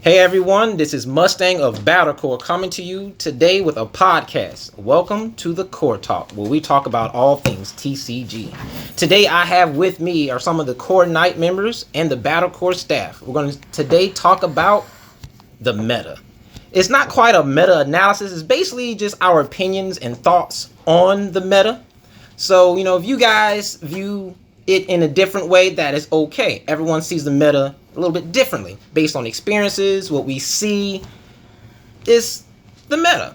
Hey everyone, this is Mustang of Battlecore coming to you today with a podcast. Welcome to the Core Talk, where we talk about all things TCG. Today I have with me are some of the Core Knight members and the Battlecore staff. We're going to today talk about the meta. It's not quite a meta analysis, it's basically just our opinions and thoughts on the meta. So, if you guys view it in a different way, that is okay. Everyone sees the meta a little bit differently based on experiences. What we see is the meta.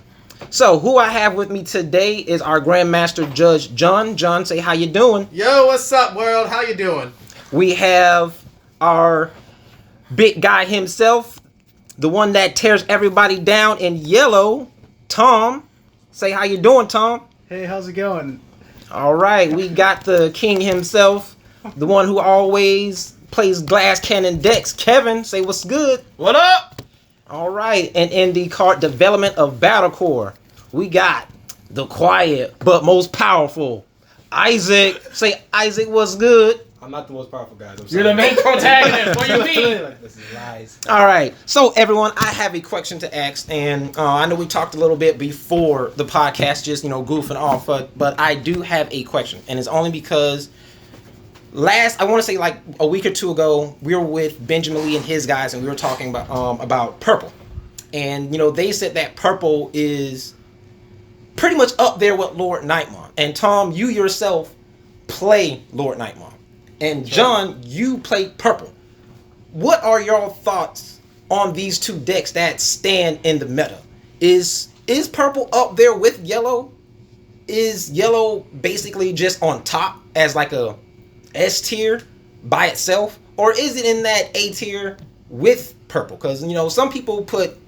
So who I have with me today is our Grandmaster Judge John. John, say how you doing? Yo, what's up, world? How you doing? We have our big guy himself, the one that tears everybody down in yellow, Tom. Say how you doing, Tom? Hey, how's it going? All right, we got the king himself, the one who always plays glass cannon decks. Kevin, say what's good. What up? All right, and in the card development of Battlecore, we got the quiet but most powerful Isaac. Say Isaac, what's good. I'm not the most powerful guy. You're the main protagonist. What do you mean? This is lies. All right, so everyone, I have a question to ask, and I know we talked a little bit before the podcast, just goofing off, but I do have a question, and it's only because I want to say like a week or two ago, we were with Benjamin Lee and his guys, and we were talking about purple, and they said that purple is pretty much up there with Lord Nightmare. And Tom, you yourself play Lord Nightmare. And John, you play purple. What are your thoughts on these two decks that stand in the meta? Is purple up there with yellow? Is yellow basically just on top as like a S tier by itself? Or is it in that A tier with purple? Because some people put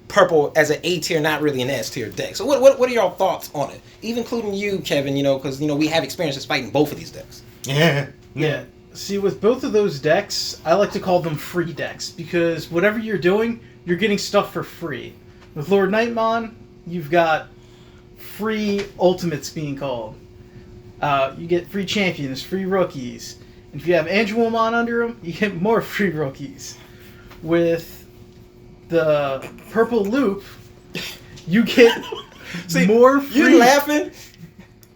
purple as an A tier, not really an S tier deck. So what are your thoughts on it? Even including you, Kevin, because we have experiences fighting both of these decks. Yeah. See, with both of those decks, I like to call them free decks, because whatever you're doing, you're getting stuff for free. With Lord Nightmon, you've got free ultimates being called. You get free champions, free rookies. And if you have Angelomon under them, you get more free rookies. With the purple loop, you get more free... You're laughing?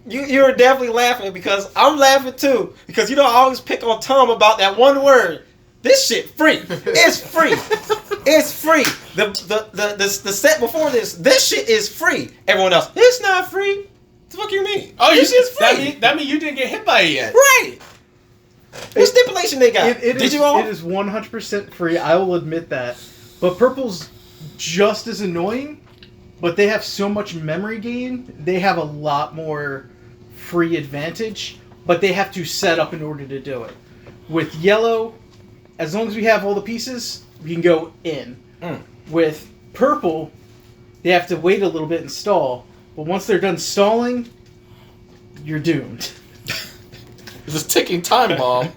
You're definitely laughing because I'm laughing too. Because I always pick on Tom about that one word. This shit free. It's free. It's free. The set before this shit is free. Everyone else, it's not free. What the fuck you mean? Oh, this shit's free. That mean you didn't get hit by it yet. Right. What stipulation they got? It is 100% free. I will admit that. But purple's just as annoying. But they have so much memory gain. They have a lot more free advantage, but they have to set up in order to do it. With yellow, as long as we have all the pieces, we can go in. With purple, they have to wait a little bit and stall, but once they're done stalling, you're doomed. It's a ticking time bomb.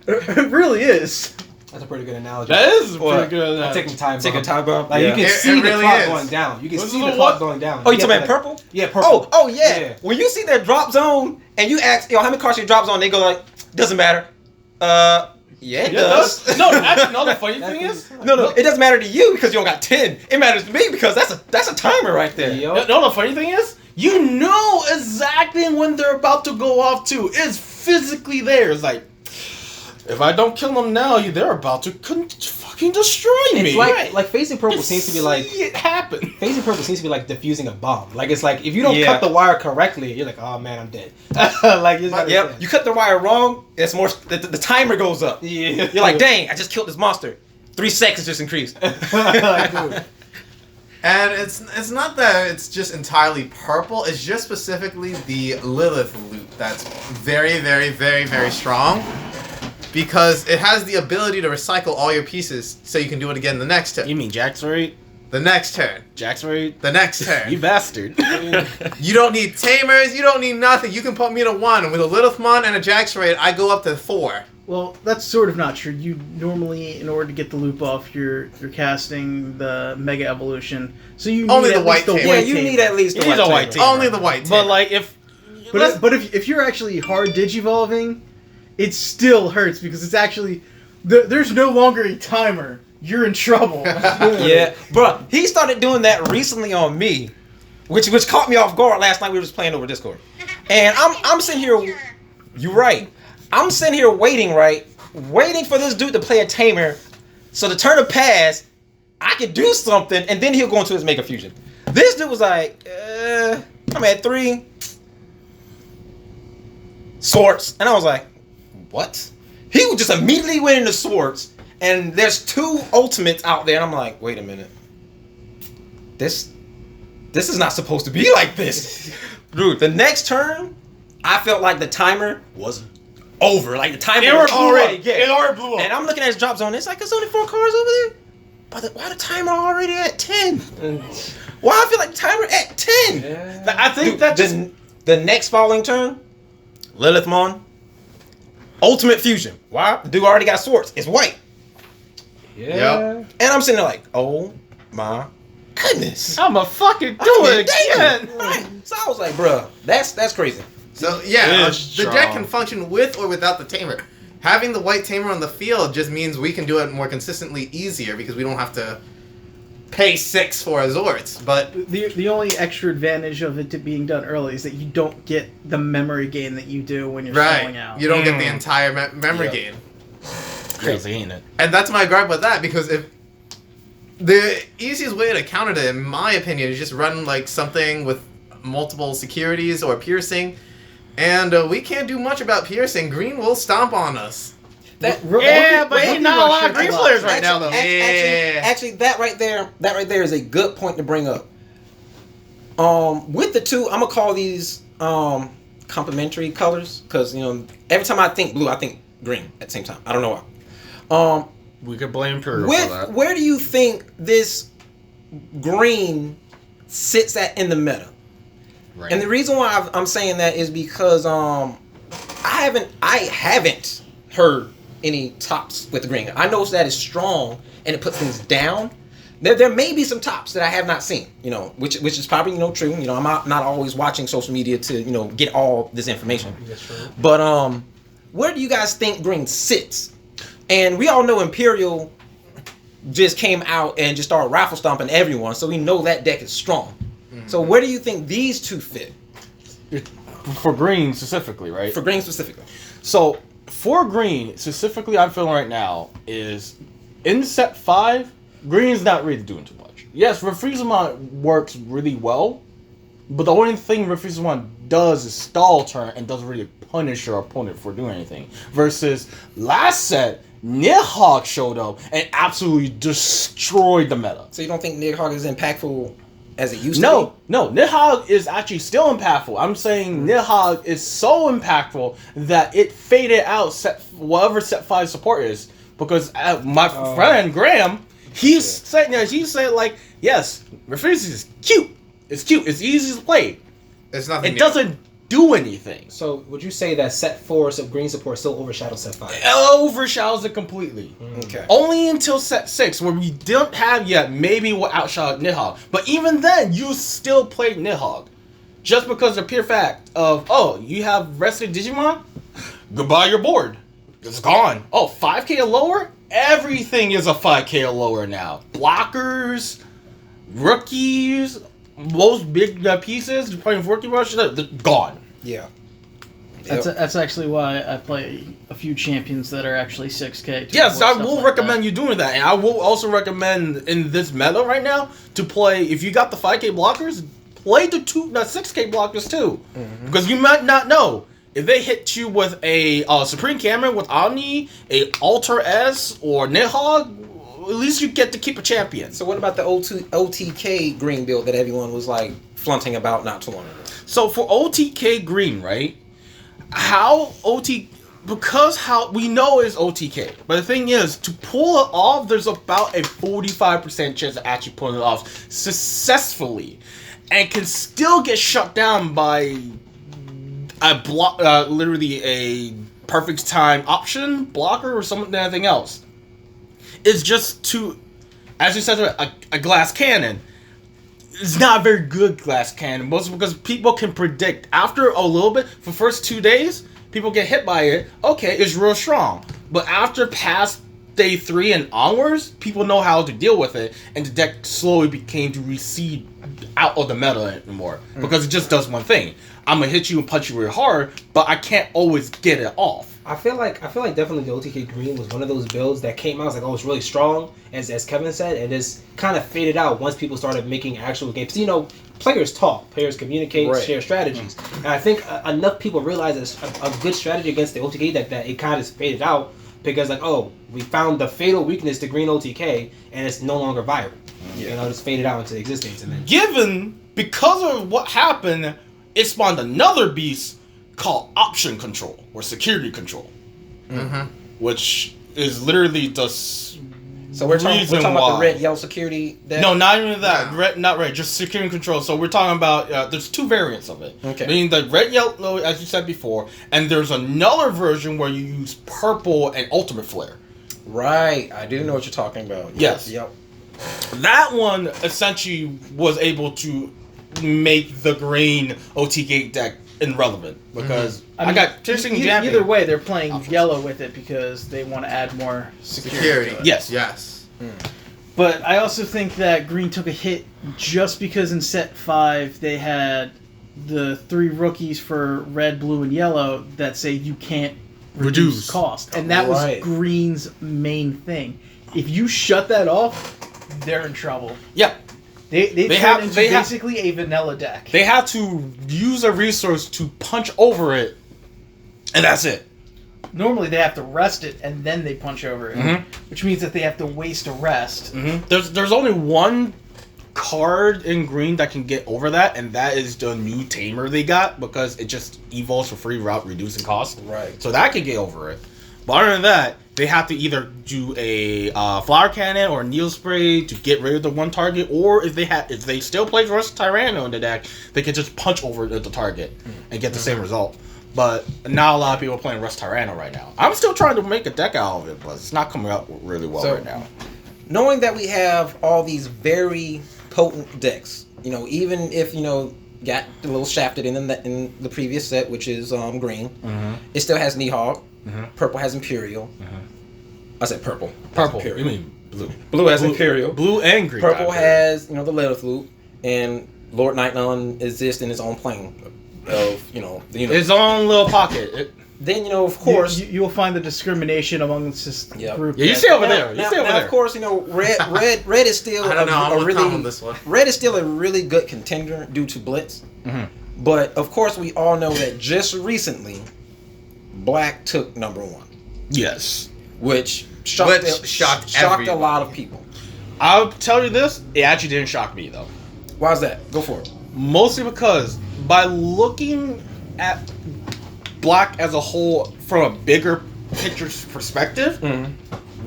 It really is. That's a pretty good analogy. That is a pretty good analogy. Ticking time bomb. Like Yeah. You can It see the really clock is. going down. You can This see is the a clock what? going down. Oh, you talking about purple? Yeah, purple. Oh yeah. When you see that drop zone and you ask, how many cards you drop zone, they go like, doesn't matter. Yeah, it does. No, actually, no. The funny thing is, No, it doesn't matter to you because you don't got 10. It matters to me because that's a timer right there. no. The funny thing is, you know exactly when they're about to go off too. It's physically there. It's like, if I don't kill them now, they're about to fucking destroy me. It's like facing purple seems to be like it happen. Facing purple seems to be like defusing a bomb. Like it's like if you don't cut the wire correctly, you're like, oh man, I'm dead. Like You cut the wire wrong. It's more the timer goes up. Yeah. You're like, dang, I just killed this monster. 3 seconds just increased. And it's not that it's just entirely purple. It's just specifically the Lilith loop that's very, very, very, very strong. Because it has the ability to recycle all your pieces so you can do it again the next turn. You mean Jack's Raid? The next turn. Jack's Raid? The next turn. You bastard. You don't need tamers. You don't need nothing. You can put me to 1. With a Lilithmon and a Jack's Raid, I go up to 4. Well, that's sort of not true. You normally, in order to get the loop off, you're casting the Mega Evolution. So you need Only the at white least tamer. Yeah, you need at least You need a white tamer. Only the white tamer. But like if But if you're actually hard digivolving, it still hurts because it's actually there's no longer a timer. you're in trouble. Yeah, bro. He started doing that recently on me, which caught me off guard last night. We were just playing over Discord, and I'm sitting here. You're right. I'm sitting here waiting for this dude to play a tamer, so to turn a pass, I could do something, and then he'll go into his Mega Fusion. This dude was like, I'm at 3 swords, and I was like, what? He just immediately went into swords, and there's 2 ultimates out there, and I'm like, wait a minute. This is not supposed to be like this. Dude, the next turn, I felt like the timer was over. Like the timer was already It already blew up. And I'm looking at his drop zone. It's like there's only 4 cars over there. But why the timer already at 10? Why I feel like the timer at 10? Yeah. I think Dude, that just the next following turn, Lilithmon, Ultimate Fusion. Why? The dude already got swords. It's white. Yeah. Yep. And I'm sitting there like, oh my goodness. I'ma fucking do I'm it in danger. again. Right. So I was like, bruh, that's crazy. So yeah, It the is deck strong. can function with or without the tamer. Having the white tamer on the field just means we can do it more consistently easier because we don't have to pay 6 for a Zords. But The only extra advantage of it to being done early is that you don't get the memory gain that you do when you're selling out. you don't get the entire memory Yep. gain. Crazy, ain't it? And that's my gripe with that, because if the easiest way to counter that, in my opinion, is just run like something with multiple securities or piercing, and we can't do much about piercing. Green will stomp on us. That, Yeah, but Rookie ain't not a lot of Rusher- green players right now, though. Yeah. Actually, that right there is a good point to bring up. With the 2, I'm gonna call these complementary colors, because every time I think blue, I think green at the same time. I don't know why. We could blame Imperial for that. Where do you think this green sits at in the meta? Right. And the reason why I'm saying that is because I haven't heard any tops with the green. I know that it's strong and it puts things down. There may be some tops that I have not seen, which is probably true. I'm not always watching social media to get all this information. That's true. But where do you guys think green sits? And we all know Imperial just came out and just started raffle stomping everyone, so we know that deck is strong. So where do you think these 2 fit For green specifically, right? for green specifically? So for green specifically, I'm feeling right now is in set 5. Green's not really doing too much. Yes, Refreezemon works really well, but the only thing Refreezemon does is stall turn and doesn't really punish your opponent for doing anything. Versus last set, Nidhogg showed up and absolutely destroyed the meta. So you don't think Nidhogg is impactful as it used to No, be? no, Nidhogg is actually still impactful. I'm saying Nidhogg is so impactful that it faded out whatever set 5 support is. Because my friend Graham, he said like, yes, Refreeze is cute. It's cute. It's easy to play. It's nothing. It new. doesn't do anything. So would you say that set 4 of green support still overshadows set 5? It overshadows it completely. Okay. Only until set 6, where we don't have yet, maybe we'll outshot Nidhogg. But even then, you still play Nidhogg. Just because of the pure fact of, oh, you have rested Digimon? Goodbye, your board. It's gone. Oh, 5k or lower? Everything is a 5k or lower now. Blockers, rookies, most big pieces, playing Rookie Rush, they're gone. Yeah. That's actually why I play a few champions that are actually 6K. to Yes, avoid I stuff will like recommend that. you doing that. And I will also recommend in this meta right now to play, if you got the 5k blockers, play the 6k blockers too. Because you might not know. If they hit you with a Supreme Cameron with Omni, a Alter S, or Nidhogg, at least you get to keep a champion. So what about the OTK green build that everyone was like flaunting about not too long ago? So for OTK green, right? Because how we know is OTK, but the thing is, to pull it off, there's about a 45% chance of actually pulling it off successfully, and can still get shut down by a block, literally a perfect time option blocker or anything else. It's just as you said, a glass cannon. It's not a very good glass cannon, mostly because people can predict after a little bit. For the first 2 days, people get hit by it. Okay, it's real strong, but after past day 3 and onwards, people know how to deal with it, and the deck slowly became to recede out of the meta anymore because it just does one thing. I'm gonna hit you and punch you really hard, but I can't always get it off. I feel like definitely the OTK Green was one of those builds that came out. It's like, oh, it's really strong, as Kevin said, and just kind of faded out once people started making actual games. You know, players talk, players communicate, share strategies, and I think enough people realize it's a good strategy against the OTK that it kind of faded out because like, oh, we found the fatal weakness to Green OTK, and it's no longer viable. Yeah. You know, it's faded out into existence, and then because of what happened, it spawned another beast called option control or security control, which is literally the So we're talking about the red yellow security deck? No, not even that. Not red, just security control. So we're talking about there's 2 variants of it. Okay. Meaning the red yellow, as you said before, and there's another version where you use purple and ultimate flare. Right, I do know what you're talking about. Yes. Yep. That one essentially was able to make the green OTK deck irrelevant because I got Piercing Jamming. Either way, they're playing yellow with it because they want to add more security. To it. Yes. But I also think that green took a hit just because in set 5 they had the 3 rookies for red, blue, and yellow that say you can't reduce cost, and that was green's main thing. If you shut that off, they're in trouble. Yeah. They turned into basically a vanilla deck. They have to use a resource to punch over it, and that's it. Normally they have to rest it, and then they punch over it, which means that they have to waste a rest. There's only one card in green that can get over that, and that is the new Tamer they got, because it just evolves for free without reducing cost. Right. So that can get over it. But other than that, they have to either do a flower cannon or a needle spray to get rid of the one target, or if they still play Rush Tyranno in the deck, they can just punch over the target and get the same result. But not a lot of people are playing Rush Tyranno right now. I'm still trying to make a deck out of it, but it's not coming out really well right now. Knowing that we have all these very potent decks, you know, even if, you know, got a little shafted in the previous set, which is green, it still has Nihawk. Purple has Imperial. I said purple. Purple. Imperial. You mean blue? Blue has Imperial. Blue and green. Purple has, you know, the Lilith Loop, and Lord Nightnon exists in his own plane of, you know, the universe. His own little pocket. Then, you know, of course, you'll find the discrimination amongst this group. Yeah, you see over there. Now, of course, you know, red is still red is still a really good contender due to Blitz. But of course, we all know that just recently, Black took #1. Yes. Which shocked a lot of people. I'll tell you this, it actually didn't shock me though. Why's that? Go for it. Mostly because by looking at Black as a whole from a bigger picture perspective,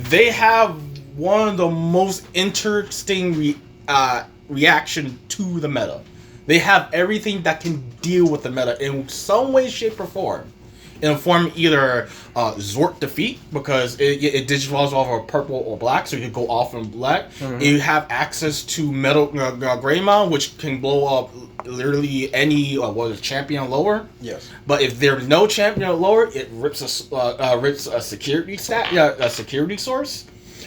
they have one of the most interesting reaction to the meta. They have everything that can deal with the meta in some way, shape, or form. In a form either Zort Defeat, because it digivolves off of purple or black, so you can go off in black. You have access to Metal Greymon, which can blow up literally any champion lower. Yes. But if there's no champion lower, it rips a security a security source,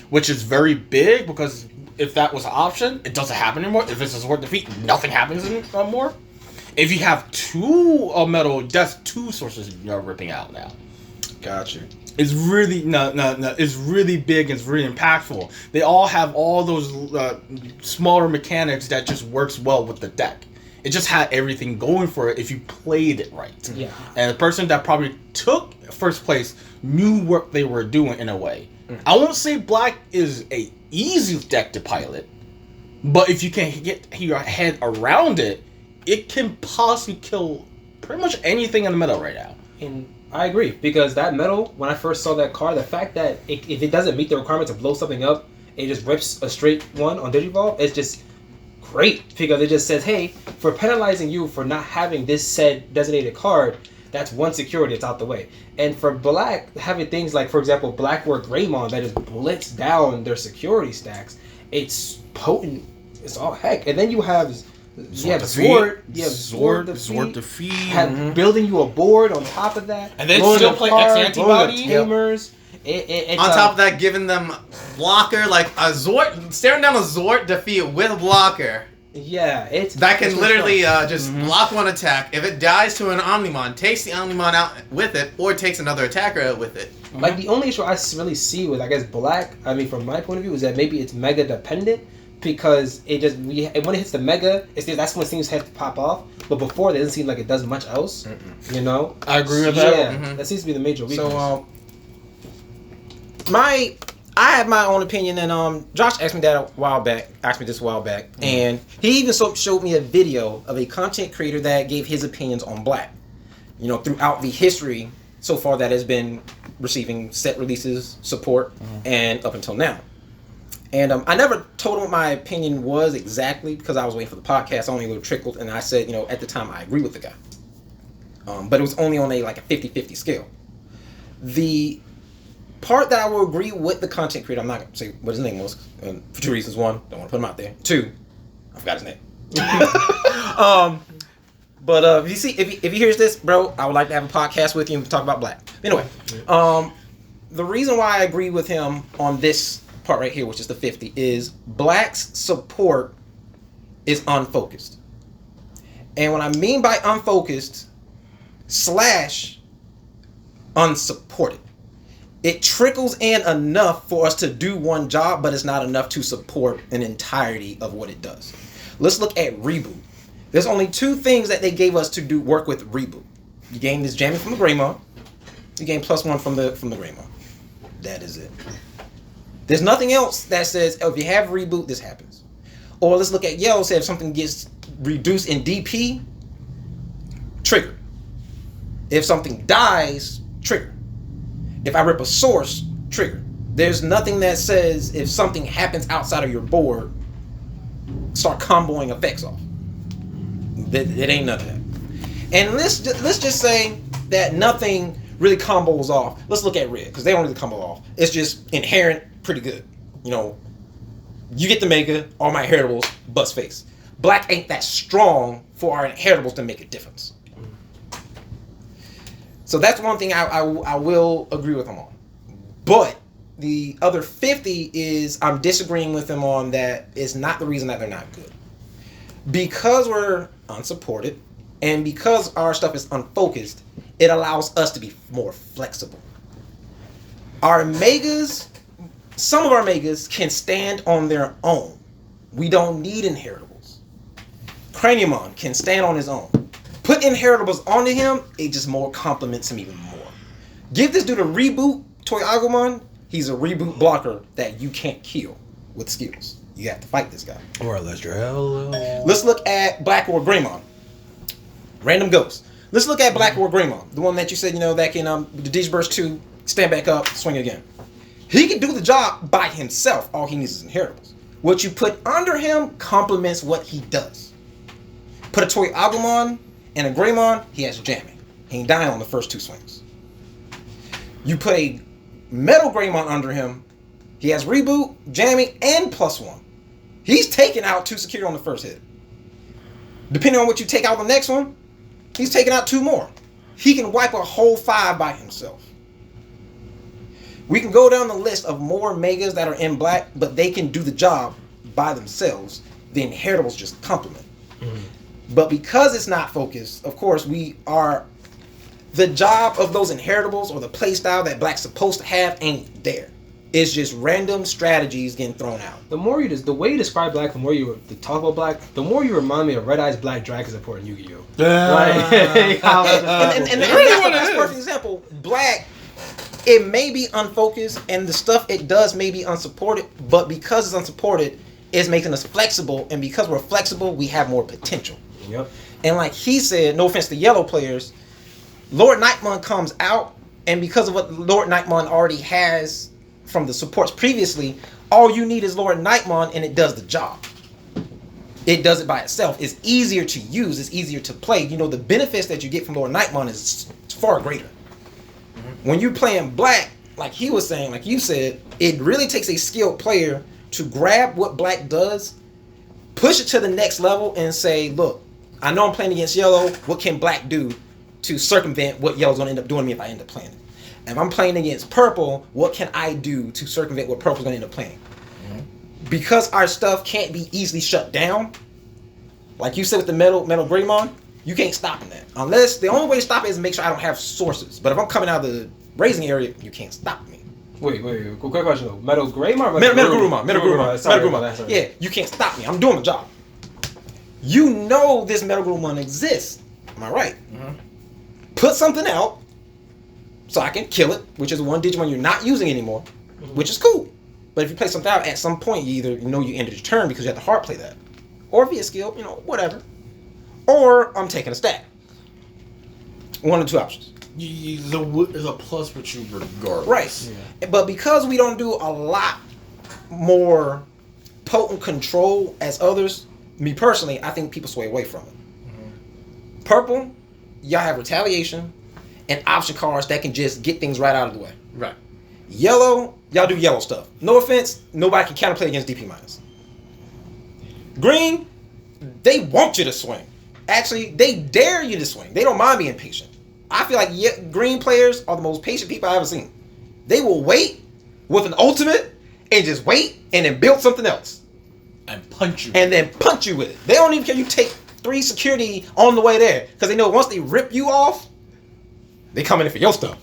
which is very big, because if that was an option, it doesn't happen anymore. If it's a Zort Defeat, nothing happens anymore. If you have 2 metal, that's 2 sources you're ripping out now. Gotcha. It's really it's really big and it's really impactful. They all have all those smaller mechanics that just works well with the deck. It just had everything going for it if you played it right. Yeah. And the person that probably took first place knew what they were doing in a way. I won't say Black is a easy deck to pilot, but if you can get your head around it, it can possibly kill pretty much anything in the meta right now. And I agree, because that metal, when I first saw that card, the fact that if it doesn't meet the requirement to blow something up, it just rips a straight one on Digivolve, it's just great, because it just says, hey, for penalizing you for not having this said designated card, that's one security that's out the way. And for Black, having things like, for example, Black or Greymon that just blitz down their security stacks, it's potent. It's all heck. And then you have Zord Defeat. Building you a board on top of that. And then still play X Antibody. Tamers. It's, On top of that, giving them blocker, like a Zort, staring down a Zort defeat with blocker. yeah, it's That can it's literally fun. just block one attack. If it dies to an Omnimon, takes the Omnimon out with it, or takes another attacker out with it. Like the only issue I really see with I guess black, I mean from my point of view, is that maybe it's mega dependent because it just when it hits the mega, that's when things have to pop off. But before, it doesn't seem like it does much else. You know, I agree with yeah, that. that seems to be the major weakness. So, I have my own opinion, and Josh asked me that a while back. And he even showed me a video of a content creator that gave his opinions on Black. You know, throughout the history so far that has been receiving set releases, support, and up until now. And I never told him what my opinion was exactly because I was waiting for the podcast. I only little trickled, and I said, you know, at the time I agree with the guy. But it was only on a 50-50 scale. The part that I will agree with the content creator, I'm not going to say what his name was, for two reasons. One, don't want to put him out there. Two, I forgot his name. But if he hears this, bro, I would like to have a podcast with you and talk about Black. Anyway, the reason why I agree with him on this part right here, which is the 50, is Black's support is unfocused. And what I mean by unfocused / unsupported. It trickles in enough for us to do one job, but it's not enough to support an entirety of what it does. Let's look at Reboot. There's only two things that they gave us to work with Reboot. You gain this jamming from the Greymon. You gain +1 from the Greymon. That is it. There's nothing else that says, oh, if you have Reboot, this happens. Or let's look at Yellow. Say if something gets reduced in DP, trigger. If something dies, trigger. If I rip a source, trigger. There's nothing that says if something happens outside of your board, start comboing effects off. It ain't none of that. And let's just say that nothing really combos off. Let's look at Red, because they don't really combo off. It's just inherent, pretty good. You know, you get the Mega, all my inheritables, bust face. Black ain't that strong for our inheritables to make a difference. So that's one thing I will agree with him on. But the other 50 is I'm disagreeing with him on that is not the reason that they're not good. Because we're unsupported and because our stuff is unfocused, it allows us to be more flexible. Our Megas, some of our Megas can stand on their own. We don't need inheritables. Craniumon can stand on his own. Put inheritables onto him, it just more complements him even more. Give this dude a Reboot, Toy Agumon, he's a Reboot blocker that you can't kill with skills. You have to fight this guy. Or Electro. Let's look at Battlecore Greymon. Random Ghost. Let's look at Battlecore Greymon. The one that you said, you know, that can, the Digiburst 2, stand back up, swing again. He can do the job by himself. All he needs is inheritables. What you put under him complements what he does. Put a Toy Agumon and a Greymon, he has jamming. He ain't dying on the first 2 swings. You put a Metal Greymon under him, he has Reboot, jamming, and +1. He's taking out 2 security on the first hit. Depending on what you take out the next one, he's taking out 2 more. He can wipe a whole 5 by himself. We can go down the list of more Megas that are in Black, but they can do the job by themselves. The inheritables just complement. But because it's not focused, of course, the job of those inheritables or the playstyle that Black's supposed to have ain't there. It's just random strategies getting thrown out. The way you describe Black, the more you talk about Black, the more you remind me of Red Eyes Black Dragon support in Yu-Gi-Oh. And that's a perfect example. Black, it may be unfocused and the stuff it does may be unsupported, but because it's unsupported, it's making us flexible, and because we're flexible, we have more potential. Yep. And like he said, no offense to yellow players, Lord Nightmon comes out, and because of what Lord Nightmon already has from the supports previously, all you need is Lord Nightmon and it does the job. It does it by itself. It's easier to use, it's easier to play. You know, the benefits that you get from Lord Nightmon is far greater. When you're playing Black, like he was saying, like you said, it really takes a skilled player to grab what Black does, push it to the next level, and say, look, I know I'm playing against yellow. What can Black do to circumvent what yellow's going to end up doing to me if I end up playing it? If I'm playing against purple, what can I do to circumvent what purple's going to end up playing? Because our stuff can't be easily shut down, like you said with the metal Greymon, you can't stop them that. Unless the only way to stop it is make sure I don't have sources. But if I'm coming out of the raising area, you can't stop me. Wait. Quick question though. Metal Greymon? Metal Greymon. Sorry. Yeah, you can't stop me. I'm doing my job. You know this Metal Greymon exists. Am I right? Put something out so I can kill it, which is one Digimon you're not using anymore, which is cool. But if you play something out, at some point you either you ended your turn because you have to hard play that, or via skill, whatever, or I'm taking a stack. One of the two options. There's a plus with you regardless. Right. Yeah. But because we don't do a lot more potent control as others, me personally, I think people sway away from it. Purple, y'all have retaliation and option cards that can just get things right out of the way. Right. Yellow, y'all do yellow stuff. No offense, nobody can counterplay against DP minus. Green, they want you to swing. Actually, they dare you to swing. They don't mind being patient. I feel like green players are the most patient people I've ever seen. They will wait with an ultimate and just wait and then build something else. And punch you. And then punch you with it. They don't even care you take 3 security on the way there. Because they know once they rip you off, they come in for your stuff.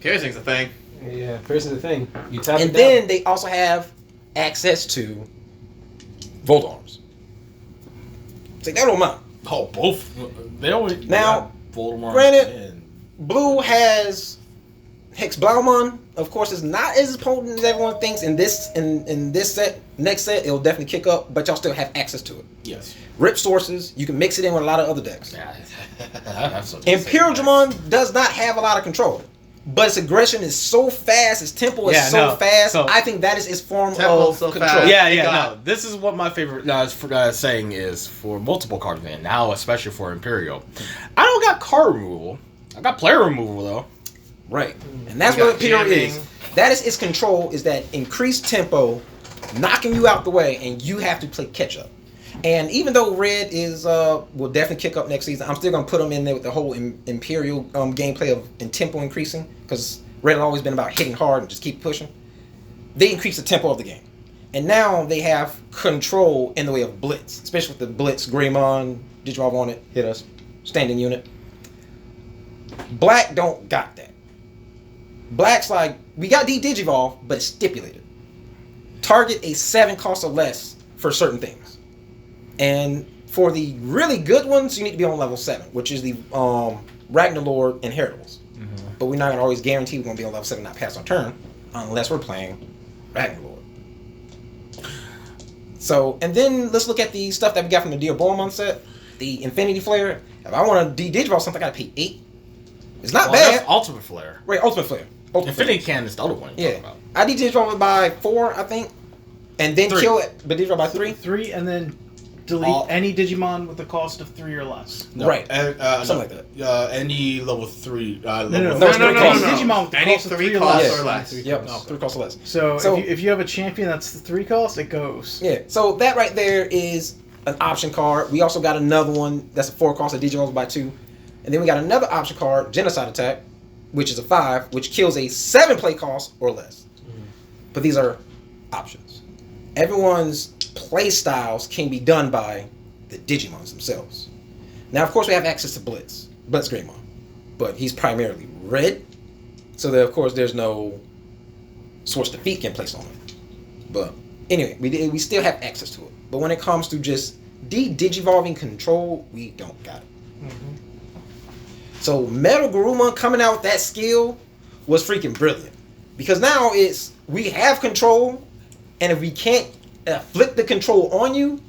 Piercing's a thing. Yeah, piercing's the thing. You tap And it then down. they also have access to Volt Arms. So they don't mind. Oh, both. They always Now, Voldemort. granted, Blue has Hex Blaumon. Of course, it's not as potent as everyone thinks. In this set, next set, it'll definitely kick up, but y'all still have access to it. Yes. Rip sources, you can mix it in with a lot of other decks. Yeah. Imperial Dramon does not have a lot of control, but its aggression is so fast, its tempo is fast. So- I think that is its form Tempo's of so control. fast. No. This is what my favorite saying is for multiple card advantage. Now, especially for Imperial. I don't got card removal. I got player removal, though. Right. And that's You what got Imperial jamming. is. That is its control, is that increased tempo, knocking you out the way, and you have to play catch up. And even though Red is will definitely kick up next season, I'm still gonna put him in there with the whole Imperial gameplay of and tempo increasing, because Red has always been about hitting hard and just keep pushing. They increase the tempo of the game, and now they have control in the way of blitz, especially with the blitz. Greymon, Digivolve on it, hit us, standing unit. Black don't got that. Black's like, we got Digivolve, but it's stipulated. Target a 7 cost or less for certain things. And for the really good ones, you need to be on level 7, which is the Ragnarlord Inheritables. But we're not going to always guarantee we're going to be on level 7 not pass our turn, unless we're playing Ragnarlord. So, and then let's look at the stuff that we got from the Diaboromon set. The Infinity Flare. If I want to Digivolve something, I got to pay 8. It's not bad. That's Ultimate Flare. Right, Ultimate Flare. Infinity Cannon is the other one you're Yeah. talking I Digivolve it by 4, I think. And then 3. kill it, but Digivolve by 3. 3, and then delete any Digimon with a cost of 3 or less. about. Right. Something like that. Any level 3. No, it's three costs. Digimon with the Any cost of 3 3 or costs less. or less. Yep, 3 costs or less. So if you have a champion that's the 3 cost, it goes. Yeah, so that right there is an option card. We also got another one that's a 4 cost that Digivolves by 2. And then we got another option card, Genocide Attack, which is a 5, which kills a 7 play cost or less. But these are options. Everyone's play styles can be done by the Digimons themselves. Now, of course, we have access to Blitz Greymon, but he's primarily red, so that, of course, there's no Source Defeat can place on him. But anyway, we still have access to it. But when it comes to just Digivolving control, we don't got it. So Metal Garurumon coming out with that skill was freaking brilliant, because now we have control, and if we can't flip the control on you,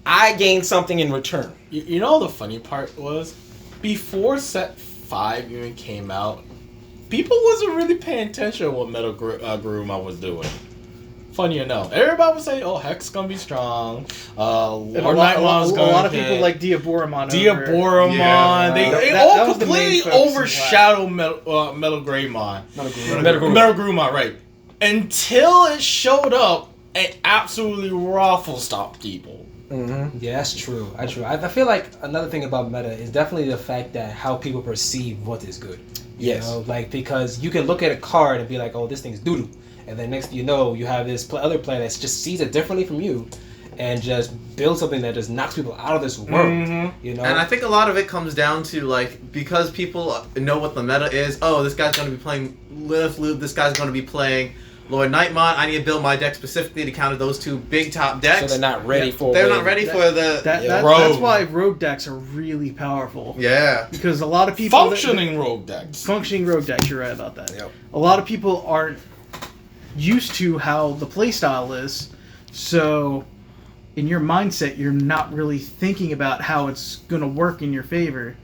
I gain something in return. You know the funny part was, before set 5 even came out, people wasn't really paying attention to what Metal Garurumon was doing. Funny enough, everybody was saying, "Oh, Hex gonna be strong." And a Lord lot Nightmon's of gonna people hit. like Diaboromon. Diaboromon. Yeah. They That all was the main completely focus of overshadowed Metal Greymon. Metal Garurumon. Metal Garurumon, right? Until it showed up and absolutely raffle stopped people. Mm-hmm. Yeah, that's true. I feel like another thing about meta is definitely the fact that how people perceive what is good. You Yes. know, like, because you can look at a card and be like, oh, this thing's doo-doo. And then next thing you know, you have this other player that just sees it differently from you and just builds something that just knocks people out of this world. You know? And I think a lot of it comes down to, like, because people know what the meta is. Oh, this guy's going to be playing Lilith Loop. This guy's going to be playing Lord Nightmon. I need to build my deck specifically to counter those two big top decks. So they're not ready for. They're not ready for the That's Rogue. why rogue decks are really powerful. Yeah. Because a lot of people Functioning rogue decks. functioning rogue decks. You're right about that. Yep. A lot of people aren't used to how the playstyle is, so in your mindset, you're not really thinking about how it's going to work in your favor.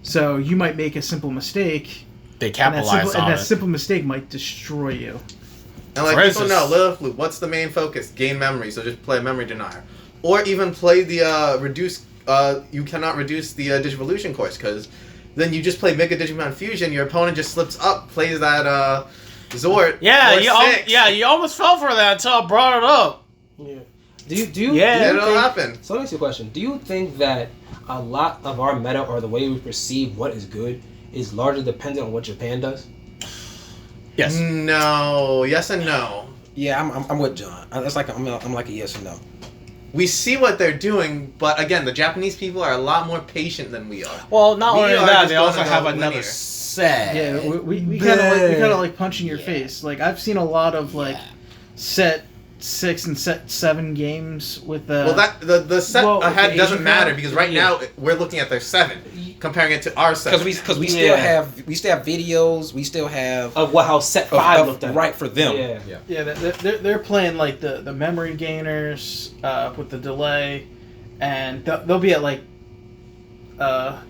So you might make a simple mistake, They and capitalize on that it. simple mistake might destroy you. And like For people instance- know, Lilith Loop, what's the main focus? Gain memory, so just play Memory Denier. Or even play the reduce, you cannot reduce the Digivolution course, because then you just play Mega Digimon Fusion, your opponent just slips up, plays that Zord. Yeah, or six. you almost fell for that until I brought it up. Yeah. Do you Yeah, do you It'll think- happen. So let me ask you a question. Do you think that a lot of our meta or the way we perceive what is good is largely dependent on what Japan does? Yes. No, yes and no. Yeah, I'm with John. It's like I'm like a yes or no. We see what they're doing, but again, the Japanese people are a lot more patient than we are. Well, not We only are that, just they also gonna have go another linear. set. Yeah, we kind of like punching your face. Like I've seen a lot of like set 6 and set 7 games with the. Well, that the set Well, ahead the doesn't Asian matter crowd? because right Yeah. now we're looking at their 7, comparing it to our 7. Because we Yeah. still have videos. We still have Of how set 5 looked at. right for them. Yeah. Yeah, they're playing like the memory gainers with the delay, and they'll be at like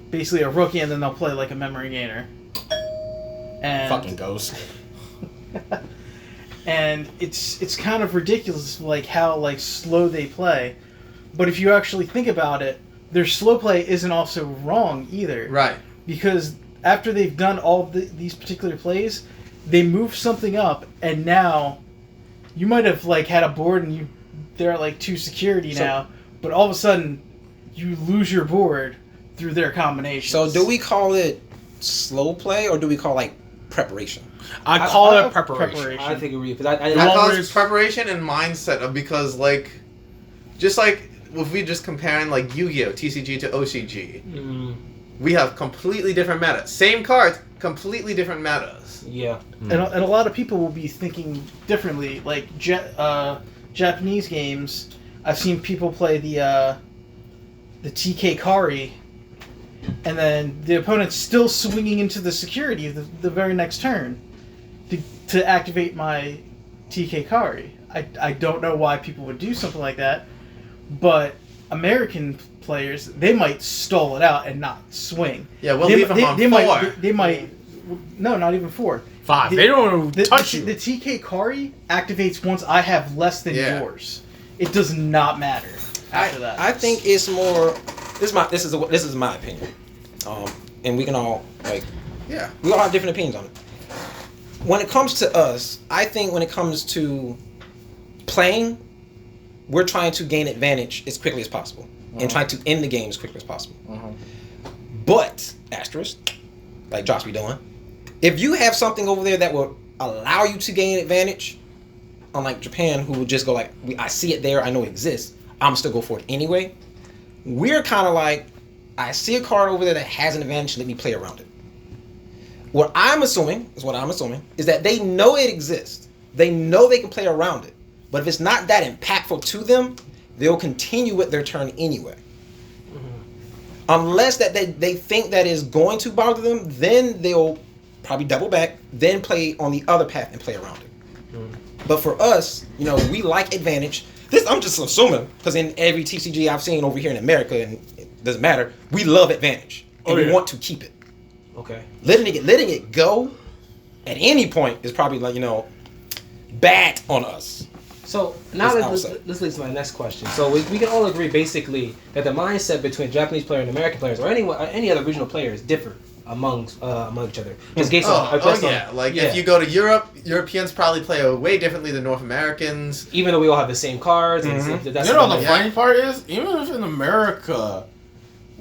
basically a rookie, and then they'll play like a memory gainer. And Fucking ghost. and it's kind of ridiculous like how like slow they play, but if you actually think about it, their slow play isn't also wrong either. Right. Because after they've done all of these particular plays, they move something up, and now you might have like had a board and they're at like 2 security So- now, but all of a sudden you lose your board through their combinations. So do we call it slow play or do we call like preparation? I call I- it preparation. I think agree because I The call longer it it's- preparation and mindset of because like, just like if we just comparing like Yu-Gi-Oh TCG to OCG, we have completely different metas. Same cards, completely different metas. Yeah. and a lot of people will be thinking differently. Like Japanese games, I've seen people play the TK Kari, and then the opponent's still swinging into the security the very next turn to activate my TK Kari. I don't know why people would do something like that, but American players, they might stall it out and not swing. Yeah, we'll leave them on 4. They might. No, not even 4. 5. They don't touch you. The TK Kari activates once I have less than Yeah. yours. It does not matter after that. I think it's more. This is my opinion, and we can all Yeah. we all have different opinions on it. When it comes to us, I think when it comes to playing, we're trying to gain advantage as quickly as possible and trying to end the game as quickly as possible. But asterisk, like Josh be doing, if you have something over there that will allow you to gain advantage, unlike Japan, who would just go like, I see it there, I know it exists, I'm still go for it anyway. We're kind of like, I see a card over there that has an advantage, let me play around it. What I'm assuming, is that they know it exists. They know they can play around it. But if it's not that impactful to them, they'll continue with their turn anyway. Unless that they think that is going to bother them, then they'll probably double back, then play on the other path and play around it. But for us, we like advantage. This I'm just assuming, because in every TCG I've seen over here in America, and it doesn't matter, we love advantage. And we want to keep it. Okay. Letting it go at any point is probably like, bad on us. So now It's let's lead to my next question. So we can all agree basically that the mindset between Japanese player and American players, or any other regional players, differ among each other. Just based on yeah. Like if you go to Europe, Europeans probably play way differently than North Americans. even though we all have the same cards. And that's The funny part is, even if in America,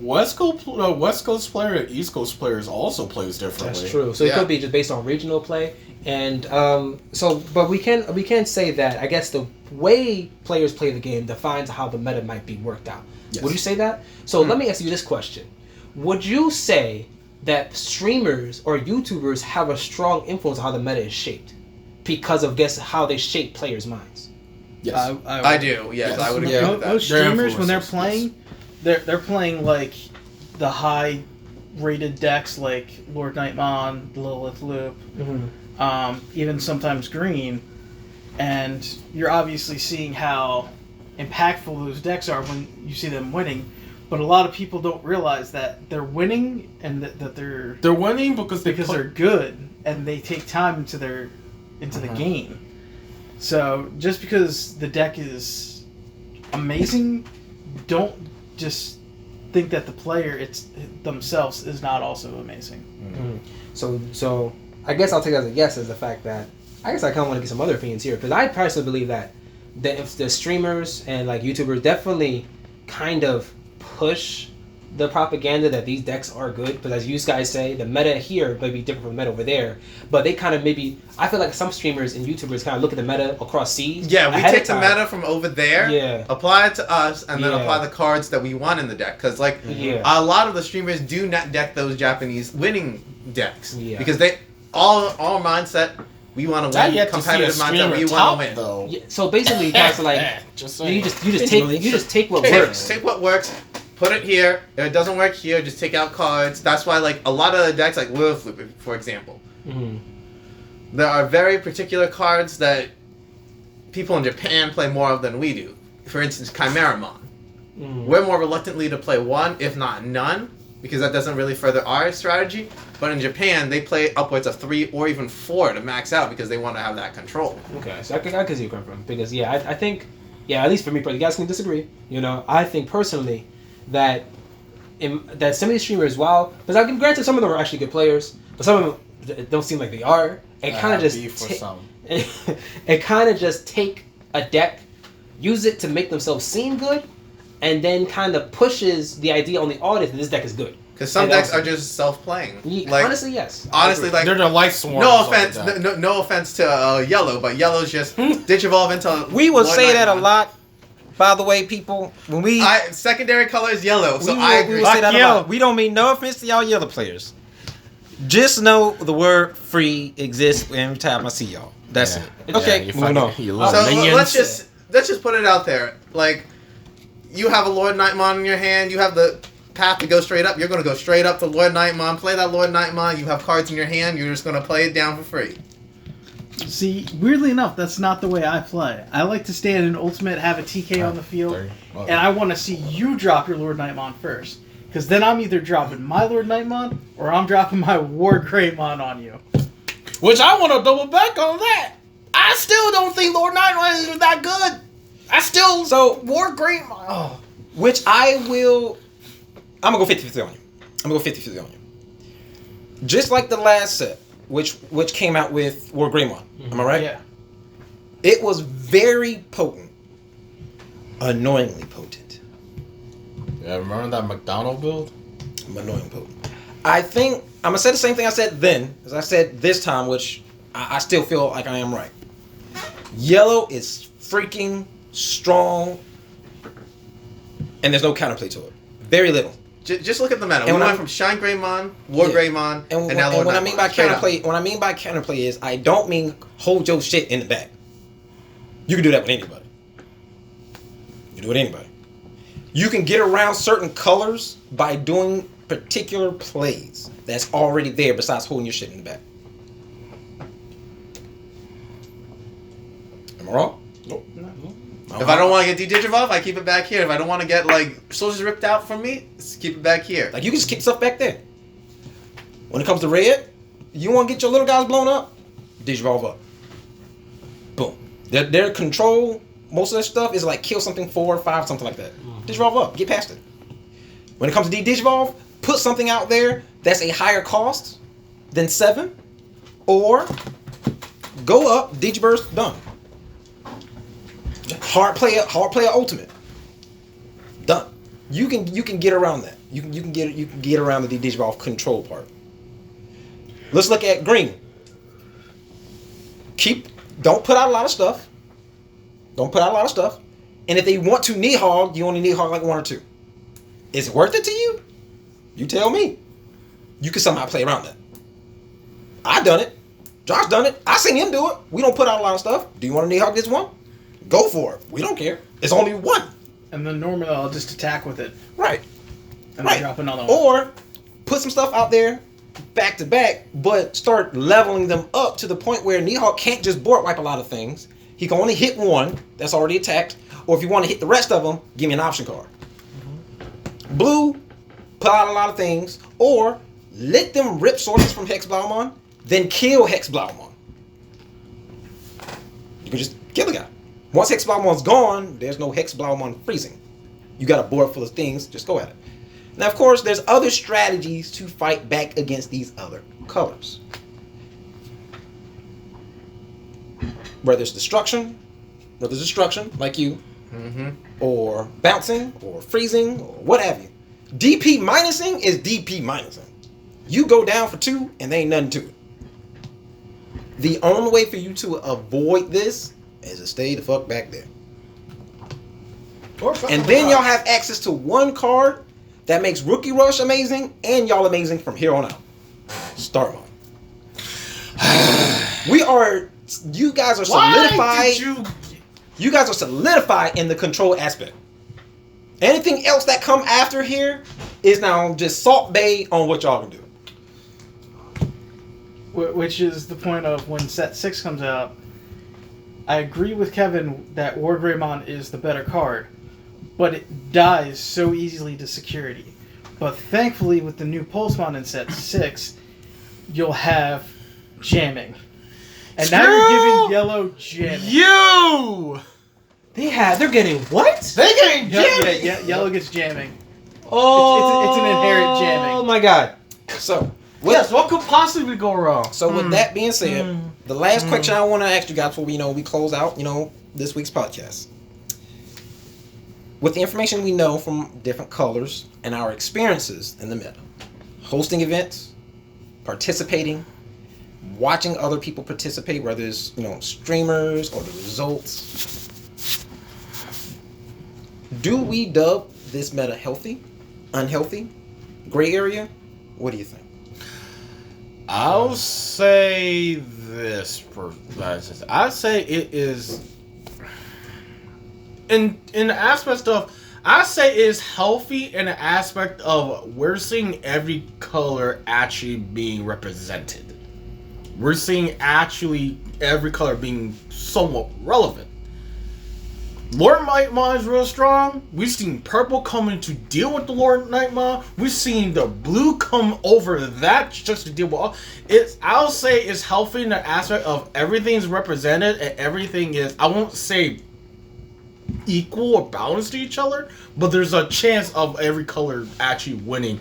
West Coast player and East Coast players also plays differently. That's true. So it Yeah. could be just based on regional play, and but we can say that I guess the way players play the game defines how the meta might be worked out. Yes. Would you say that? So let me ask you this question: would you say that streamers or YouTubers have a strong influence on how the meta is shaped because of how they shape players' minds? Yes. I do. Yes, Yes. I would agree Yeah. with that. Most They're streamers, when they're influencers, playing, they're playing like the high rated decks like Lord Nightmon, Lilith Loop, even sometimes Green, and you're obviously seeing how impactful those decks are when you see them winning. But a lot of people don't realize that they're winning and that they're winning because they're good and they take time into the game. So just because the deck is amazing, don't just think that the player themselves is not also amazing. So I guess I'll take that as a yes, as the fact that I guess I kind of want to get some other opinions here, because I personally believe that if the streamers and like YouTubers definitely kind of push the propaganda that these decks are good, because as you guys say, the meta here may be different from the meta over there, but they kind of I feel like some streamers and YouTubers kind of look at the meta across seas. Yeah, we ahead take of the time. meta from over there, Yeah. apply it to us, and then Yeah. apply the cards that we want in the deck. Because like Yeah. a lot of the streamers do not deck those Japanese winning decks Yeah. because they all mindset. We want to I win. yet to see a Competitive mindset. streamer We want top to win. though. Yeah, so basically, guys are like Just you saying. just take what Take, works. take what works, put it here. If it doesn't work here, just take out cards. That's why like a lot of the decks, like Lilith Loop, for example, there are very particular cards that people in Japan play more of than we do. For instance, Chimeramon. We're more reluctantly to play one, if not none, because that doesn't really further our strategy. But in Japan, they play upwards of 3 or even 4 to max out because they want to have that control. Okay, so I can see where you come from, because I think at least for me, you guys can disagree. I think personally that that some of these streamers, because I can granted some of them are actually good players, but some of them don't seem like they are. It kind of it kind of just take a deck, use it to make themselves seem good, and then kind of pushes the idea on the audience that this deck is good. Because some And decks also- are just self-playing. Like, honestly, yes. Honestly, like they're the light swarms. no of the offense, deck. no offense to Yellow, but Yellow's just ditch evolve into. We will Lord say that a Nightmon. lot. By the way, people, when we Secondary color is yellow, so we I will, agree. we will say that a Yellow. lot. We don't mean no offense to y'all yellow players. Just know the word free exists every time I see y'all. That's Yeah. it. Okay, you moving on. You little So minions. let's just put it out there. Like, you have a Lord Nightmon in your hand. You have the path to go straight up. You're gonna go straight up to Lord Nightmon. Play that Lord Nightmon. You have cards in your hand. You're just gonna play it down for free. See, weirdly enough, that's not the way I play. I like to stand in ultimate, have a TK on the field, and I want to see you drop your Lord Nightmon first. Because then I'm either dropping my Lord Nightmon, or I'm dropping my War Greymon on you. Which I want to double back on that. I still don't think Lord Nightmon is that good. I still War Greymon. Oh. Which I'm gonna go 50-50 on you. I'm gonna go 50-50 on you. Just like the last set, which came out with War Greymon. Am I right? Yeah. It was very potent. Annoyingly potent. Yeah, remember that McDonald build? Annoying potent. I think I'm gonna say the same thing I said then as I said this time, which I still feel like I am right. Yellow is freaking strong, and there's no counterplay to it. Very little. Just look at the meta. And We when went I'm- from Shine Greymon, War Yeah. Greymon, And now Lord what I Nightmon. mean by Straight up. counterplay is I don't mean hold your shit in the back. You can do that with anybody. You do it with anybody. You can get around certain colors by doing particular plays that's already there besides holding your shit in the back. Am I wrong? Nope. If I don't want to get Digivolve, I keep it back here. If I don't want to get like soldiers ripped out from me, just keep it back here. Like you can just keep stuff back there. When it comes to red, you want to get your little guys blown up, Digivolve up. Boom. Their control, most of that stuff is like kill something 4 or 5, something like that. Digivolve up, get past it. When it comes to Digivolve, put something out there that's a higher cost than 7, or go up, Digiburst, done. Hard player ultimate. Done. You can get around that. You can get around the Digivolve control part. Let's look at green. Don't put out a lot of stuff. And if they want to Nidhogg, you only Nidhogg like 1 or 2. Is it worth it to you? You tell me. You can somehow play around that. I've done it. Josh done it. I seen him do it. We don't put out a lot of stuff. Do you want to Nidhogg this one? Go for it. We don't care. It's only 1. And then normally I'll just attack with it. Right. And then drop another one. Or put some stuff out there back to back, but start leveling them up to the point where Nidhogg can't just board wipe a lot of things. He can only hit 1 that's already attacked. Or if you want to hit the rest of them, give me an option card. Blue, put out a lot of things. Or let them rip sources from Hex Blaumon, then kill Hex Blaumon. You can just kill the guy. Once Hex Blaumon's gone, there's no Hex Blaumon freezing. You got a board full of things, just go at it. Now, of course, there's other strategies to fight back against these other colors. Whether it's destruction, like you, or bouncing, or freezing, or what have you. DP minusing is DP minusing. You go down for 2, and there ain't nothing to it. The only way for you to avoid this is to stay the fuck back there. And then y'all have access to 1 card that makes Rookie Rush amazing, and y'all amazing from here on out. Start mode. You guys are solidified. You guys are solidified in the control aspect. Anything else that come after here is now just Salt Bay on what y'all can do. Which is the point of when set 6 comes out. I agree with Kevin that War Greymon is the better card, but it dies so easily to security. But thankfully, with the new Pulsemon in set 6, you'll have jamming. And now you're giving yellow jamming. They're getting what? They're getting jamming. Yeah, yellow gets jamming. Oh, it's an inherent jamming. Oh my god. So, what could possibly go wrong? So with that being said, the last question I want to ask you guys before we close out, this week's podcast. With the information we know from different colors and our experiences in the meta, hosting events, participating, watching other people participate, whether it's streamers or the results, do we dub this meta healthy, unhealthy, gray area? What do you think? I'll say this. I'd say it is in the aspect of. I say it is healthy in the aspect of we're seeing every color actually being represented. We're seeing actually every color being somewhat relevant. Lord Nightmaw is real strong. We've seen purple coming to deal with the Lord Nightmaw. We've seen the blue come over that just to deal with all. I'll say it's healthy in the aspect of everything's represented and everything is, I won't say equal or balanced to each other, but there's a chance of every color actually winning.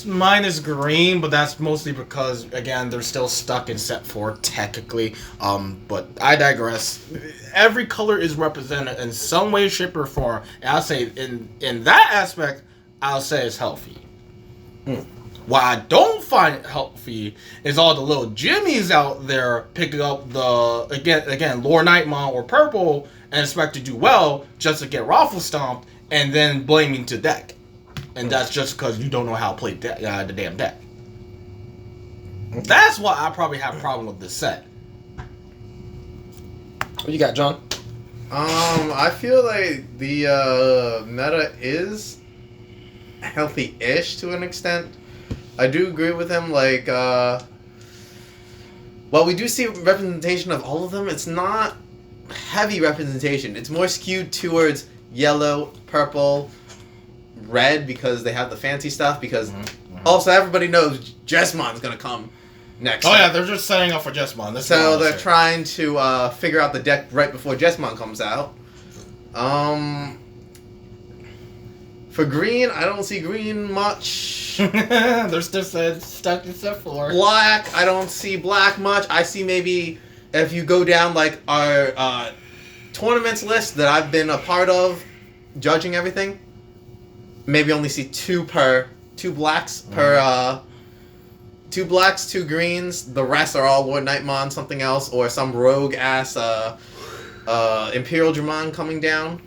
Mine is green, but that's mostly because, again, they're still stuck in set 4, technically. But I digress. Every color is represented in some way, shape, or form. And I'll say, in that aspect, I'll say it's healthy. What I don't find healthy is all the little jimmies out there picking up the, again, Lord Nightmaw or purple and expect to do well just to get Raffle Stomped and then blaming to deck. And that's just because you don't know how to play the damn deck. That's why I probably have a problem with this set. What you got, John? I feel like the meta is healthy-ish to an extent. I do agree with him, like, while we do see representation of all of them, it's not heavy representation. It's more skewed towards yellow, purple, red, because they have the fancy stuff, because also everybody knows Jesmon's gonna come next. Oh yeah, they're just setting up for Jesmon. So they're trying to figure out the deck right before Jesmon comes out. For green, I don't see green much. They're still stuck in set 4. Black, I don't see black much. I see maybe if you go down like our tournaments list that I've been a part of, judging everything, maybe only see two blacks per 2 blacks, 2 greens. The rest are all Lord Nightmon, something else, or some rogue ass Imperial Dramon coming down,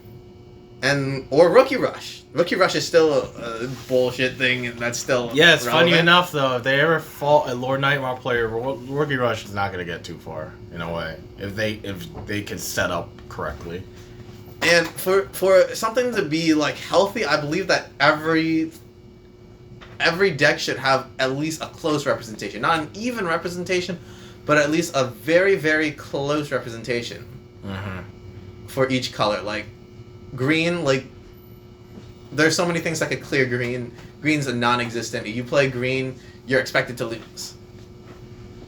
or Rookie Rush. Rookie Rush is still a bullshit thing, and that's still Yes, funny relevant. enough though, if they ever fault a Lord Nightmare player, Rookie Rush is not gonna get too far in a way if they can set up correctly. And for something to be like healthy, I believe that every deck should have at least a close representation, not an even representation, but at least a very, very close representation for each color. Like green, like there's so many things that could clear green. Green's a non-existent. If you play green, you're expected to lose.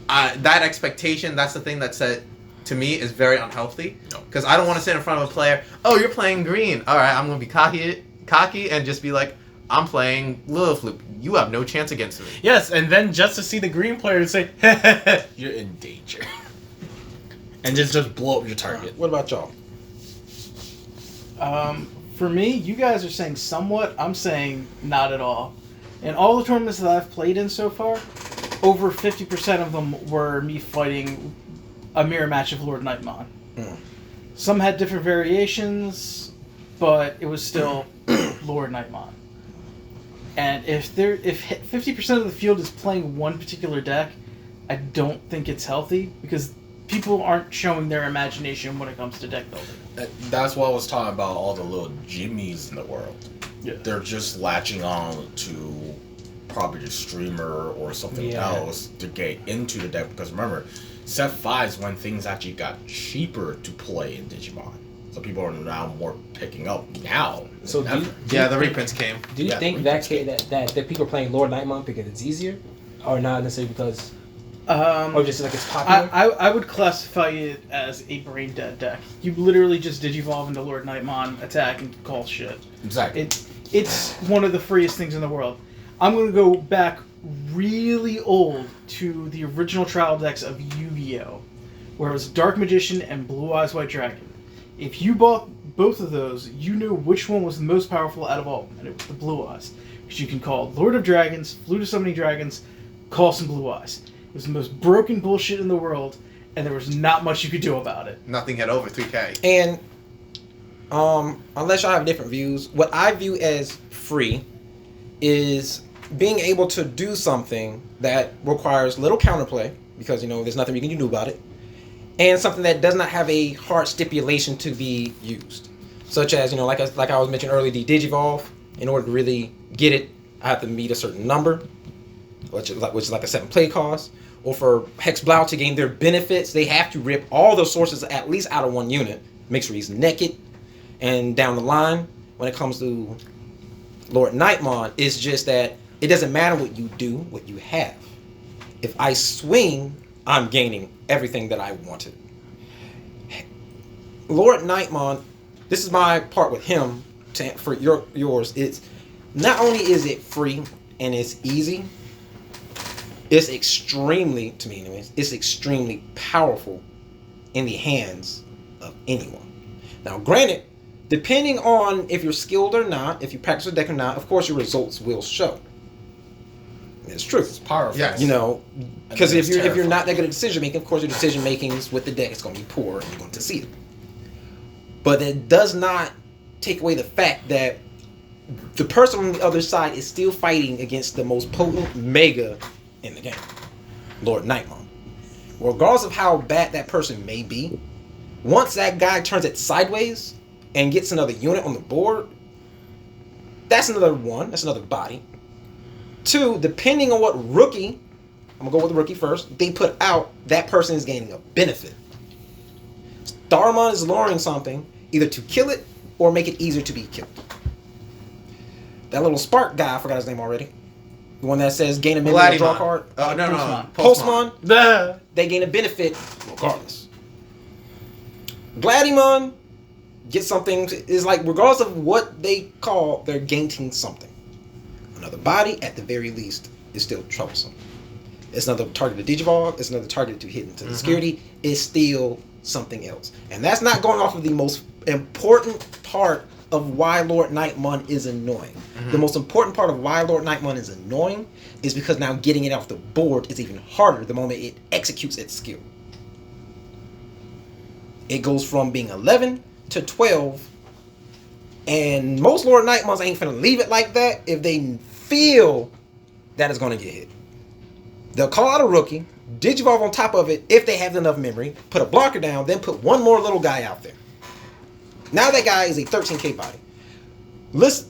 That expectation, that's the thing that said to me is very unhealthy. Because I don't want to sit in front of a player. Oh, you're playing green. All right, I'm gonna be cocky, and just be like, I'm playing Lilith Loop. You have no chance against me. Yes, and then just to see the green player say, you're in danger, and just blow up your target. What about y'all? For me, you guys are saying somewhat. I'm saying not at all. In all the tournaments that I've played in so far, over 50% of them were me fighting a mirror match of Lord Nightmon. Some had different variations, but it was still Lord Nightmon. And if 50% of the field is playing one particular deck, I don't think it's healthy because people aren't showing their imagination when it comes to deck building. That's what I was talking about. All the little jimmies in the world. Yeah. They're just latching on to probably the streamer or something else to get into the deck. Because remember, Set 5 is when things actually got cheaper to play in Digimon. So people are now more picking up now. So the reprints came. Do you think that people are playing Lord Nightmon because it's easier, or not necessarily because, or just like it's popular? I would classify it as a brain dead deck. You literally just digivolve into Lord Nightmon, attack, and call shit. Exactly. It's one of the freest things in the world. I'm going to go back really old to the original trial decks of Yu-Gi-Oh! Where it was Dark Magician and Blue Eyes White Dragon. If you bought both of those, you knew which one was the most powerful out of all, and it was the Blue Eyes. Because you can call Lord of Dragons, Flute of Summoning Dragons, call some Blue Eyes. It was the most broken bullshit in the world, and there was not much you could do about it. Nothing had over 3K. And unless y'all have different views, what I view as free is being able to do something that requires little counterplay, because there's nothing you can do about it, and something that does not have a hard stipulation to be used, such as like I was mentioning earlier, the Digivolve. In order to really get it, I have to meet a certain number, which is like a 7 play cost. Or for Hex Blau to gain their benefits, they have to rip all the sources at least out of one unit. Make sure he's naked. And down the line, when it comes to Lord Nightmon, it's just that it doesn't matter what you do, what you have. If I swing, I'm gaining everything that I wanted. Lord Nightmon, this is my part with him. For yours, it's not only is it free and it's easy, it's extremely, to me anyways, it's extremely powerful in the hands of anyone. Now, granted, depending on if you're skilled or not, if you practice the deck or not, of course your results will show. It's true. It's powerful. Yes. Because if you're not that good at decision making, of course your decision makings with the deck is going to be poor and you're going to see it. But it does not take away the fact that the person on the other side is still fighting against the most potent mega in the game, Lord Nightmon. Regardless of how bad that person may be, once that guy turns it sideways and gets another unit on the board, that's another one, that's another body. 2, depending on what rookie, I'm gonna go with the rookie first, they put out, that person is gaining a benefit. Starmon is lowering something, either to kill it or make it easier to be killed. That little spark guy, I forgot his name already. The one that says gain a minute, draw a card. No. Postmon. They gain a benefit regardless. Gladiemon gets something, is like, regardless of what they call, they're gaining something. Another body, at the very least, is still troublesome. It's another target to Digivolve, it's another target to hit into the security, it's still something else. And that's not going off of the most important part of why Lord Nightmon is annoying. Mm-hmm. The most important part of why Lord Nightmon is annoying is because now getting it off the board is even harder the moment it executes its skill. It goes from being 11 to 12, and most Lord Nightmons ain't finna leave it like that if they feel that it's gonna get hit. They'll call out a rookie, Digivolve on top of it if they have enough memory, put a blocker down, then put one more little guy out there. Now that guy is a 13k body. Let's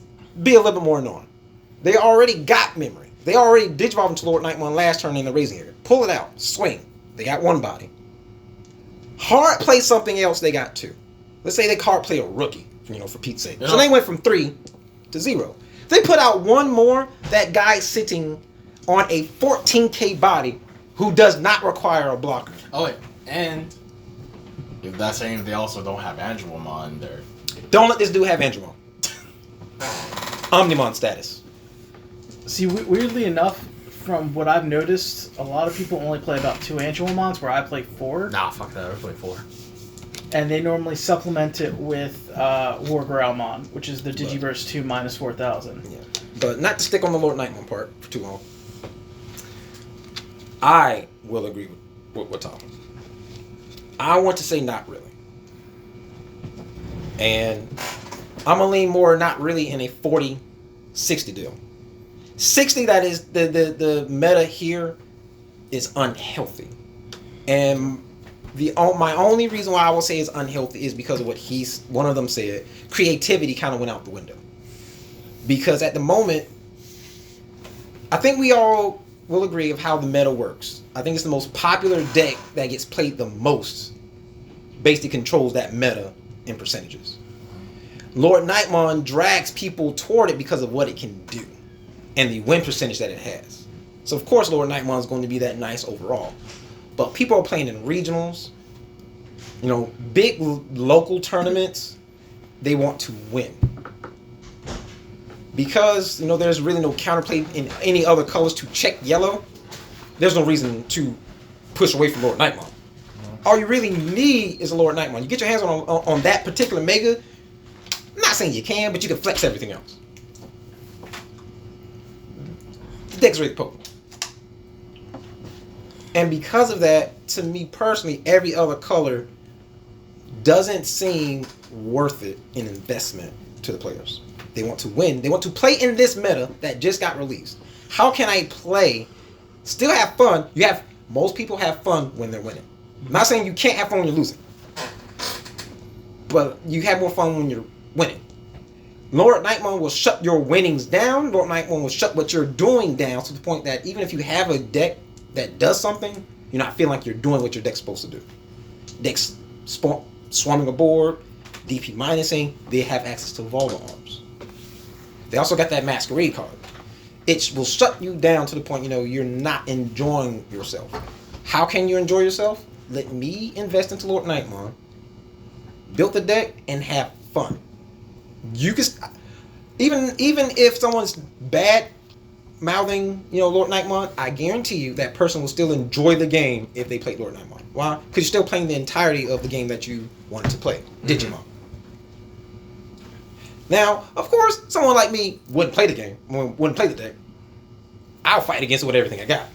be a little bit more annoying. They already got memory. They already Digivolved into Lord Nightmon last turn in the raising area. Pull it out, swing. They got one body. Hard play something else, they got two. Let's say they hard play a rookie, for Pete's sake. So they went from 3 to 0. They put out one more, that guy sitting on a 14k body who does not require a blocker. Oh wait, and if that's saying they also don't have Angelomon there. Don't let this dude have Andromon. Omnimon status. See, weirdly enough, from what I've noticed, a lot of people only play about 2 Angelomons, where I play 4. Nah, fuck that. I play 4. And they normally supplement it with Wargreymon, which is the Digiverse 2 minus 4,000. Yeah. But not to stick on the Lord Nightmon part for too long. I will agree with Tom. I want to say not really. And I'm going to lean more not really in a 40-60 deal. 60, that is, the meta here is unhealthy. And my only reason why I will say it's unhealthy is because of what one of them said. Creativity kind of went out the window. Because at the moment, I think we all will agree of how the meta works. I think it's the most popular deck that gets played the most. Basically controls that meta in percentages. Lord Nightmon drags people toward it because of what it can do. And the win percentage that it has. So of course Lord Nightmon is going to be that nice overall. But people are playing in regionals, big local tournaments. They want to win. Because, there's really no counterplay in any other colors to check yellow. There's no reason to push away from Lord Nightmon. All you really need is a Lord Nightmon. You get your hands on that particular mega. I'm not saying you can, but you can flex everything else. The deck's really potent. And because of that, to me personally, every other color doesn't seem worth it in investment to the players. They want to win. They want to play in this meta that just got released. How can I play, still have fun? Most people have fun when they're winning. I'm not saying you can't have fun when you're losing. But you have more fun when you're winning. Lord Nightmon will shut your winnings down. Lord Nightmon will shut what you're doing down to the point that even if you have a deck that does something, you're not feeling like you're doing what your deck's supposed to do. Decks swarming a board, DP minusing, they have access to Volva arms. They also got that Masquerade card. It will shut you down to the point, you're not enjoying yourself. How can you enjoy yourself? Let me invest into Lord Nightmon, build the deck, and have fun. You can, even if someone's bad mouthing, Lord Nightmon, I guarantee you that person will still enjoy the game if they played Lord Nightmon. Why? Because you're still playing the entirety of the game that you wanted to play, Digimon. Now, of course, someone like me wouldn't play the game, wouldn't play the deck. I'll fight against it with everything I got.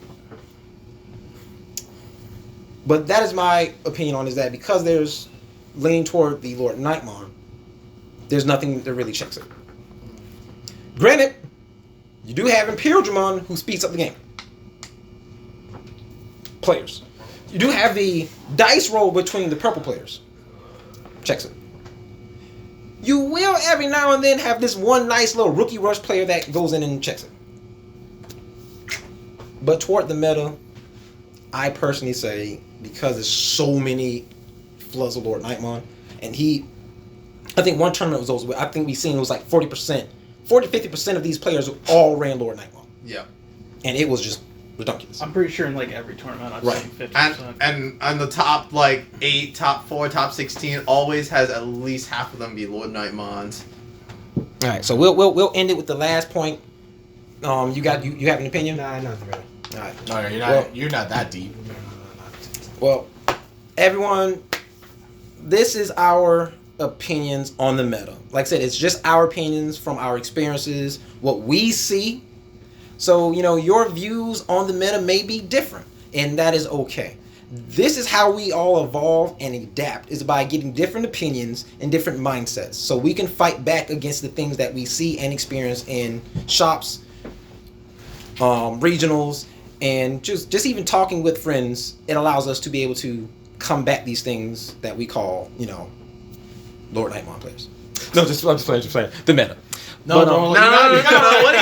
But that is my opinion on is that because there's leaning toward the Lord Nightmon, there's nothing that really checks it. Granted, you do have Imperial Dramon who speeds up the game. Players. You do have the dice roll between the purple players. Checks it. You will every now and then have this one nice little rookie rush player that goes in and checks it. But toward the meta, I personally say, because there's so many floods of Lord Nightmon, and I think one tournament was I think we seen it was like 40%, 40-50% of these players all ran Lord Nightmon. Yeah. And it was just ridiculous. I'm pretty sure in every tournament I've Right. seen 50%. And the top 8, top 4, top 16 always has at least half of them be Lord Nightmons. All right, so we'll end it with the last point. You have an opinion? Nah, not really. All right. No, you're not that deep. Well, everyone, this is our opinions on the meta. Like I said, it's just our opinions from our experiences, what we see. So, your views on the meta may be different, and that is okay. This is how we all evolve and adapt, is by getting different opinions and different mindsets, so we can fight back against the things that we see and experience in shops, regionals, and just even talking with friends. It allows us to be able to combat these things that we call, Lord Nightmare players. No, I'm just playing the meta. No, But, no, No, what are you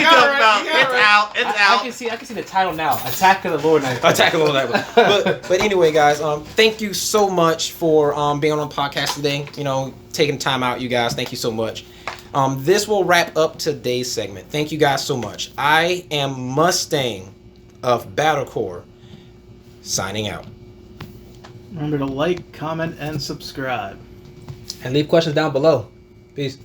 talking about? You got it It's right. out. It's I out. can see the title now. Attack of the Lord Knight. Attack a little that but anyway, guys, thank you so much for being on the podcast today. Taking time out, you guys. Thank you so much. This will wrap up today's segment. Thank you guys so much. I am Mustang of Battlecore, signing out. Remember to like, comment, and subscribe. And leave questions down below. Peace.